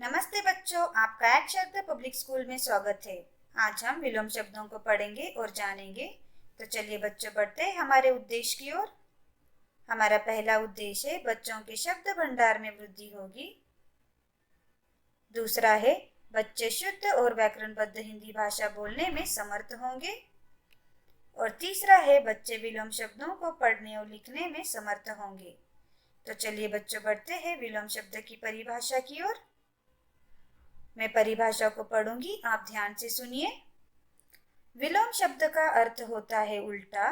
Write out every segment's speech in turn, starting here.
नमस्ते बच्चों, आपका एक शब्द पब्लिक स्कूल में स्वागत है। आज हम विलोम शब्दों को पढ़ेंगे और जानेंगे। तो चलिए बच्चों, बढ़ते हैं हमारे उद्देश्य की ओर। हमारा पहला उद्देश्य है बच्चों के शब्द भंडार में वृद्धि होगी। दूसरा है बच्चे शुद्ध और व्याकरणबद्ध हिंदी भाषा बोलने में समर्थ होंगे। और तीसरा है बच्चे विलोम शब्दों को पढ़ने और लिखने में समर्थ होंगे। तो चलिए बच्चों, बढ़ते हैं विलोम शब्द की परिभाषा की ओर। मैं परिभाषा को पढ़ूंगी, आप ध्यान से सुनिए। विलोम शब्द का अर्थ होता है उल्टा।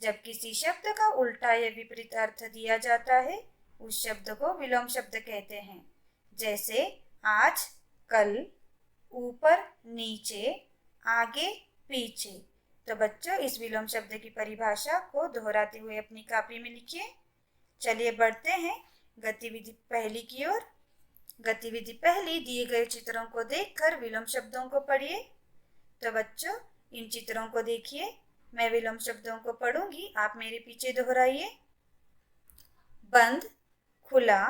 जब किसी शब्द का उल्टा या विपरीत अर्थ दिया जाता है उस शब्द को विलोम शब्द कहते हैं। जैसे आज, कल, ऊपर, नीचे, आगे, पीछे। तो बच्चों, इस विलोम शब्द की परिभाषा को दोहराते हुए अपनी कॉपी में लिखिए। चलिए बढ़ते हैं गतिविधि पहली की ओर। गतिविधि पहली, दिए गए चित्रों को देखकर विलोम शब्दों को पढ़िए। तो बच्चों, इन चित्रों को देखिए। मैं विलोम शब्दों को पढ़ूंगी, आप मेरे पीछे दोहराइए। बंद, खुला,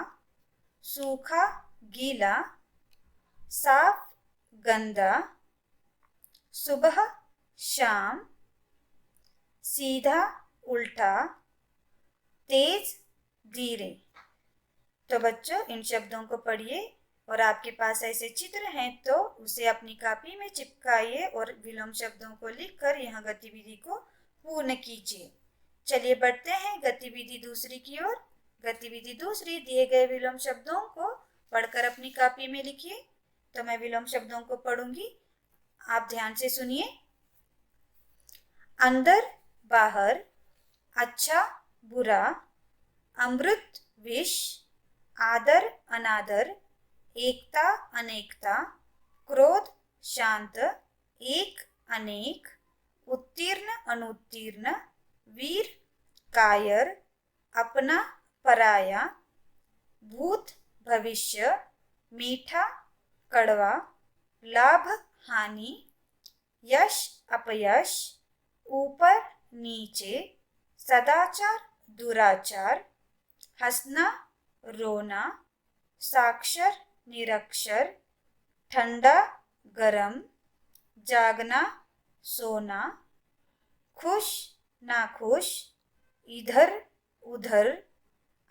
सूखा, गीला, साफ, गंदा, सुबह, शाम, सीधा, उल्टा, तेज, धीरे। तो बच्चों, इन शब्दों को पढ़िए और आपके पास ऐसे चित्र हैं तो उसे अपनी कॉपी में चिपकाइए और विलोम शब्दों को लिखकर यह गतिविधि को पूर्ण कीजिए। चलिए बढ़ते हैं गतिविधि दूसरी की ओर। गतिविधि दूसरी, दिए गए विलोम शब्दों को पढ़कर अपनी कॉपी में लिखिए। तो मैं विलोम शब्दों को पढ़ूंगी, आप ध्यान से सुनिए। अंदर, बाहर, अच्छा, बुरा, अमृत, विष, आदर, अनादर, एकता, अनेकता, क्रोध, शांत, एक, अनेक, उत्तीर्ण, अनुत्तीर्ण, वीर, कायर, अपना, पराया, भूत, भविष्य, मीठा, कड़वा, लाभ, हानि, यश, अपयश, ऊपर, नीचे, सदाचार, दुराचार, हंसना, रोना, साक्षर, निरक्षर, ठंडा, गरम, जागना, सोना, खुश, नाखुश, इधर, उधर,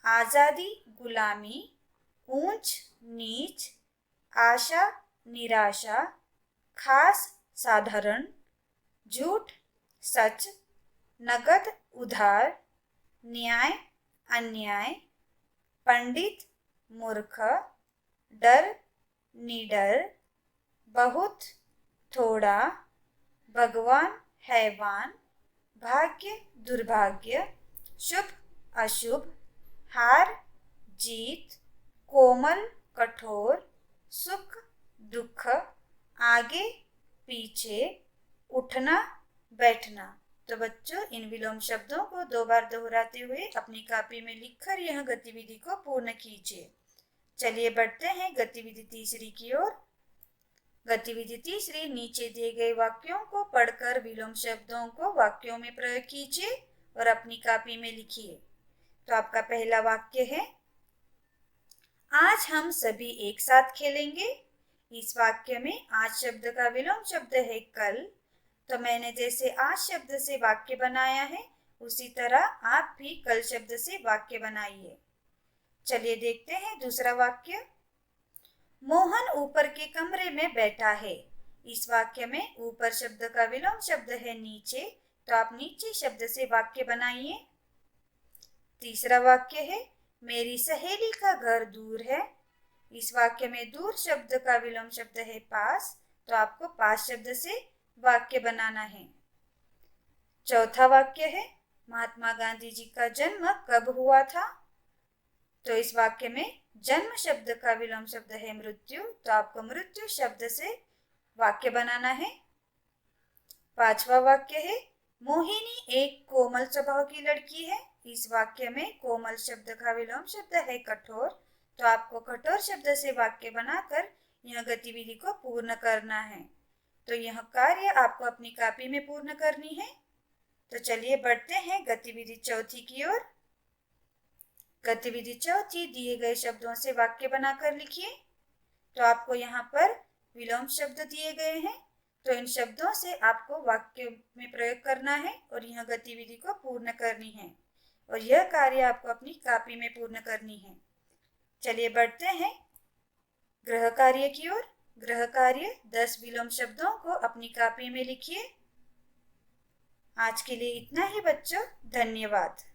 आजादी, गुलामी, ऊंच, नीच, आशा, निराशा, खास, साधारण, झूठ, सच, नगद, उधार, न्याय, अन्याय, पंडित, मूर्ख, डर, निडर, बहुत, थोड़ा, भगवान, हैवान, भाग्य, दुर्भाग्य, शुभ, अशुभ, हार, जीत, कोमल, कठोर, सुख, दुख, आगे, पीछे, उठना, बैठना। तो बच्चों, इन विलोम शब्दों को 2 बार दोहराते हुए अपनी कॉपी में लिखकर यह गतिविधि को पूर्ण कीजिए। चलिए बढ़ते हैं गतिविधि तीसरी की ओर। गतिविधि तीसरी, नीचे दिए गए वाक्यों को पढ़कर विलोम शब्दों को वाक्यों में प्रयोग कीजिए और अपनी कॉपी में लिखिए। तो आपका पहला वाक्य है, आज हम सभी एक साथ खेलेंगे। इस वाक्य में आज शब्द का विलोम शब्द है कल। तो मैंने जैसे आज शब्द से वाक्य बनाया है उसी तरह आप भी कल शब्द से वाक्य बनाइए। चलिए देखते हैं दूसरा वाक्य। मोहन ऊपर के कमरे में बैठा है। इस वाक्य में ऊपर शब्द का विलोम शब्द है नीचे, तो आप नीचे शब्द से वाक्य बनाइए। तीसरा वाक्य है, मेरी सहेली का घर दूर है। इस वाक्य में दूर शब्द का विलोम शब्द है पास, तो आपको पास शब्द से वाक्य बनाना है। चौथा वाक्य है, महात्मा गांधी जी का जन्म कब हुआ था। तो इस वाक्य में जन्म शब्द का विलोम शब्द है मृत्यु, तो आपको मृत्यु शब्द से वाक्य बनाना है। पांचवा वाक्य है, मोहिनी एक कोमल स्वभाव की लड़की है। इस वाक्य में कोमल शब्द का विलोम शब्द है कठोर, तो आपको कठोर शब्द से वाक्य बनाकर यह गतिविधि को पूर्ण करना है। तो यह कार्य आपको अपनी कॉपी में पूर्ण करनी है। तो चलिए बढ़ते हैं गतिविधि चौथी की ओर। गतिविधि चौथी, दिए गए शब्दों से वाक्य बनाकर लिखिए। तो आपको यहाँ पर विलोम शब्द दिए गए हैं, तो इन शब्दों से आपको वाक्य में प्रयोग करना है और यह गतिविधि को पूर्ण करनी है और यह कार्य आपको अपनी कॉपी में पूर्ण करनी है। चलिए बढ़ते हैं गृह कार्य की ओर। गृह कार्य 10 विलोम शब्दों को अपनी कॉपी में लिखिए। आज के लिए इतना ही बच्चों, धन्यवाद।